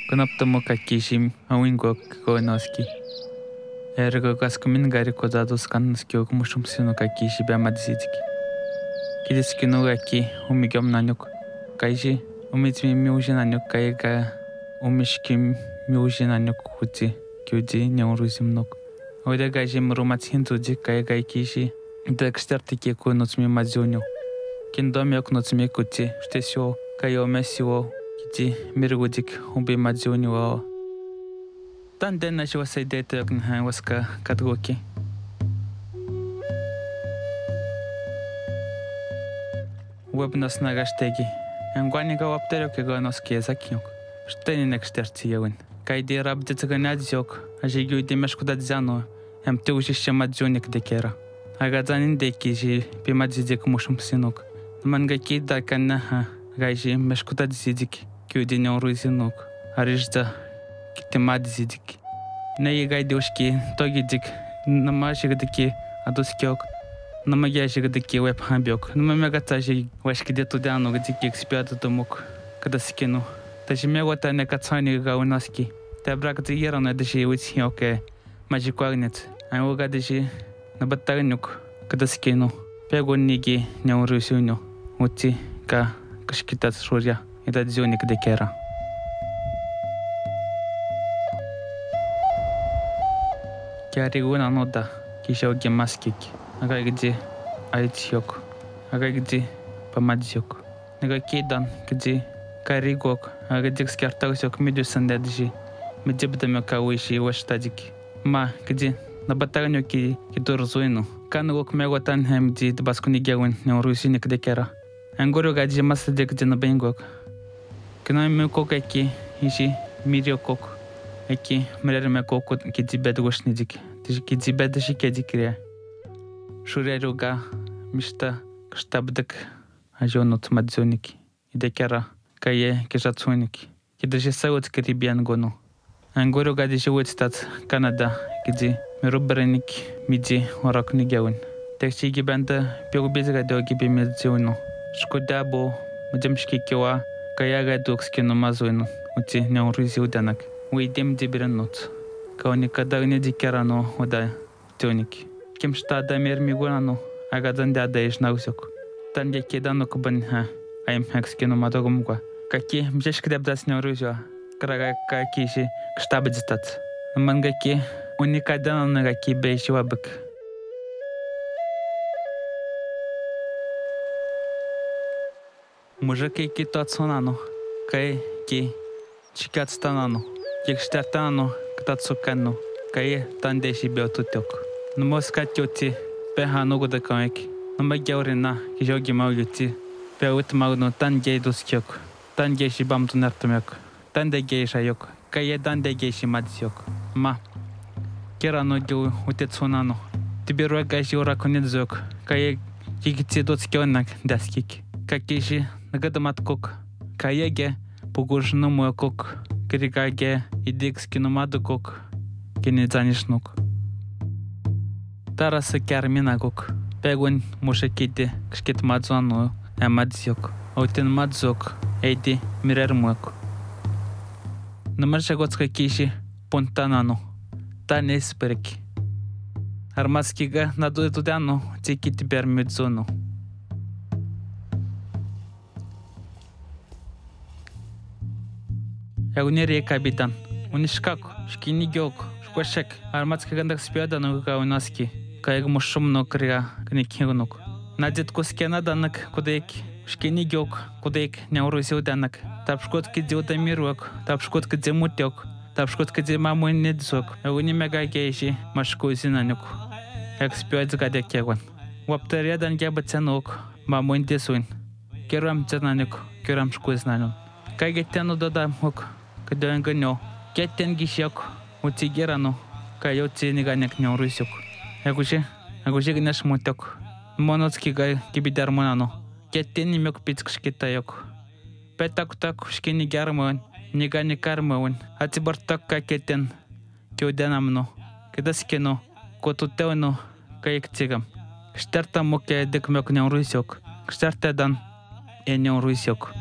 Кнопта какишим ауингок коноски. Эрго каскумин гарико задускански окмушумсину какиши бямадзитики. Кидискину гаки умигам нанюк. Кайжи умитми миужи нанюк кайга умишким миужи нанюк хути кюди неурузимнук. Ода гайжи мруматхинтуди кайга киши. Декстертики конуцми мазюню. Киндомек нуцми кути штесио кайомесио. Кити миргудик уби мадзюнюо. Танден нашего сайдета воска катгоки. Вебнос нагаштеги. Ангванига ваптерёк его носки закинук. Штени некштерциевын. Кайди рабдицаганадзёк. Ажигю демешкудадзяну. Тужище мадзюник декера. Агадзанин декижи пимадзидик мушумсинук. Мангаки даканаха. Гайжи мешкудадзидик. Кюдинё рузинук. Арижда китемадзидик. Ней гайдушки тогидик. Намашигдики адускёк. Намагяшигдики вебхамбёк. Намагатажи вашкиде тудяну гдики экспиататумук. Когда скину. Тажимегота некацани гаунаски. Табракдиерана дыши уцьёке. Мажиквагнет. Айвогадыши набаттарнюк. Когда скину. Пегонниги няурусюню. Ути ка кашкитат шуря. Это дзюник декера. Кяригуна нода. Кишоги маскики. Ага где айтьёк. Ага где помадзёк. Ага кидан где каригок. Ага где скертаусёк медюсандеджи. Медебдамё кауиши ваштадики. Ма где на батарнюки кидурзуину. Канук меготан хэмди дбаскунигерун неурусиник декера. Ангору гаджи масадек где на бенгок. Кнаймюкок эки иши мириокок. Эки мрермекок кидибедгошнидик. Тиши кидибедши кедикрия. Шуреруга мишта кштабдек ажонут мадзоники. Идекера кае кежацуники. Кидаши саут карибиан гону. Ангору гаджи уэтстат Канада где мирубреник миди оракнигеун. Текчи гибенда пёрбизрадо гибемедзиону. Шкодабо мадемшки кева. Каяга докскину мазуину, ути неурызи уданак. Уйдем дебернут. Кауни кадарни дикерано уда тёники. Кем штада мермигунану, агадан дядаиш наусок. Танде кедану кубанха, айм хакскину мадогумга. Каки мжешк дебдас неурызио, крага какиши кштабдзитат. Мангаки уникадану нагаки бейши вабык. Мужики китацунану, кай ки чикатстанану, кикштартану, катацукану, кай тандеши биотуток. Нмоскатюти, пехану гудакаек, нмагяурина, кижоги мауюти, пеут мауну тангейдускёк, тангеши бамтунартумёк, тандегейшайок, кай дандегейши мадзёк. Ма, керану гю утецунану, тиберуагаши уракунедзёк, кай кикитидоцкёнак даскик, какиши нагадаматкок, каяге, погожномуякок, кригаге, идикскиномадокок, кенезанишнук. Тараса кярминагок, пегун мушакиде, кшкет мадзуану, эмадзьок, аутен мадзок, эйди мирермуяк. Намаршагоцка киши, понтанану, танесперки. Армаскига надуэтудяну, тикити бермидзону. Ягунери капитан. Унишкак, шкинигёк, шквашек, арматска гандак спиада нуга унаски. Кайг мушумно крия кникигнук. Надет кускена данак кудек, шкинигёк, кудек, няурусил данак. Тапшкотки диутамируак, тапшкотки демутёк, тапшкотки демамуинедзок. Ягуни мегагейши, машкузинанюк. Экспиад гадек ягун. Ваптаредан гябацянук, мамуиндесуин. Керам цянанюк, керам шкузнанюк. Кайгеттяну додамук. Кадангано, кеттенгишок, утигерано, кайоти ниганяк неурусюк. Агуши гнаш муток. Моноцки гай кибидармонано. Кеттен немек пицкшкитайок. Петак шкини гармон, нигани кармон. Атибартак кайтен. Кюденамно. Кедаскено, котутеоно, кайктигам. Штарта моке декмек неурусюк. Штартадан неурусюк.